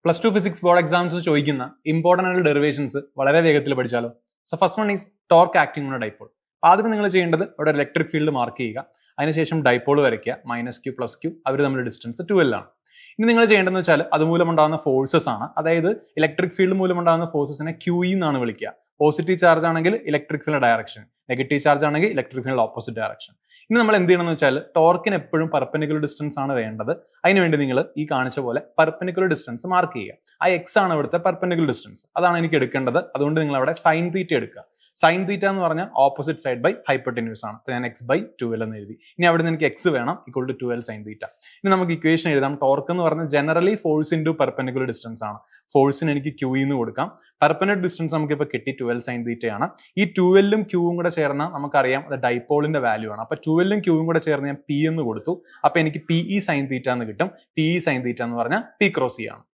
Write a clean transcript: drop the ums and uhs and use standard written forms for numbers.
Plus two physics board exams ചോദിക്കുന്ന important ആയിട്ടുള്ള derivations വളരെ വേഗത്തിൽ പഠിച്ചാലോ. So first one is torque acting on dipole. ആദ്യം നിങ്ങൾ ചെയ്യേണ്ടത് ഇവിടെ ഇലക്ട്രിക് ഫീൽഡ് മാർക്ക് ചെയ്യുക, അതിനുശേഷം ഡൈപോൾ വരയ്ക്കുക, -q + q, അവർ തമ്മിലുള്ള ഡിസ്റ്റൻസ് 12 ആണ്. ഇനി നിങ്ങൾ ചെയ്യേണ്ടതെന്ന് വെച്ചാൽ അതുമൂലം ഉണ്ടാകുന്ന ഫോഴ്സസ് ആണ്, അതായത് ഇലക്ട്രിക് ഫീൽഡ് മൂലം ഉണ്ടാകുന്ന ഫോഴ്സസിനെ QE എന്നാണ് വിളിക്കുക. പോസിറ്റീവ് ചാർജ് ആണെങ്കിൽ electric field direction, negative charge ആണെങ്കിൽ ഇലക്ട്രിക് ഫീൽഡ് ഓപ്പോസിറ്റ് ഡയറക്ഷൻ. ഇനി നമ്മൾ എന്ത് ചെയ്യണമെന്ന് വെച്ചാൽ ടോർക്കിന് എപ്പോഴും പെർപെൻഡിക്കുലർ ഡിസ്റ്റൻസ് ആണ് വേണ്ടത്. അതിനുവേണ്ടി നിങ്ങൾ ഈ കാണിച്ച പോലെ പെർപെൻഡിക്കുലർ ഡിസ്റ്റൻസ് മാർക്ക് ചെയ്യുക. ആ എക്സ് ആണ് ഇവിടുത്തെ പെർപെൻഡിക്കുലർ ഡിസ്റ്റൻസ്, അതാണ് എനിക്ക് എടുക്കേണ്ടത്. അതുകൊണ്ട് നിങ്ങൾ അവിടെ സൈൻ തീറ്റ എടുക്കുക. സൈൻ തീറ്റ എന്ന് പറഞ്ഞാൽ ഓപ്പോസിറ്റ് സൈഡ് ബൈ ഹൈപ്പോട്ടന്യൂസ് ആണ്. അപ്പോൾ ഞാൻ x/12 എന്ന് എഴുതി. ഇനി അവിടെ നിന്ന് എനിക്ക് x വേണം, = 12 സൈൻ തീറ്റ. ഇനി നമുക്ക് ഇക്വേഷൻ എഴുതാം. ടോർക്ക് എന്ന് പറഞ്ഞാൽ generally force into perpendicular distance ആണ്. ഫോഴ്സിന് എനിക്ക് QE എന്ന് കൊടുക്കാം. പെർപെൻഡിക്കുലർ ഡിസ്റ്റൻസ് നമുക്ക് ഇപ്പോൾ കിട്ടി 12 സൈൻ തീറ്റ ആണ്. ഈ 12ഉം Q'യും കൂടെ ചേർന്നാൽ നമുക്കറിയാം അത് ഡൈപോളിന്റെ വാല്യൂ ആണ്. അപ്പോൾ 12ഉം Q'യും കൂടെ ചേർന്ന് ഞാൻ P എന്ന് കൊടുത്തു. അപ്പോൾ എനിക്ക് PE സൈൻ തീറ്റ എന്ന് കിട്ടും. PE സൈൻ തീറ്റ എന്ന് പറഞ്ഞാൽ P × E ആണ്.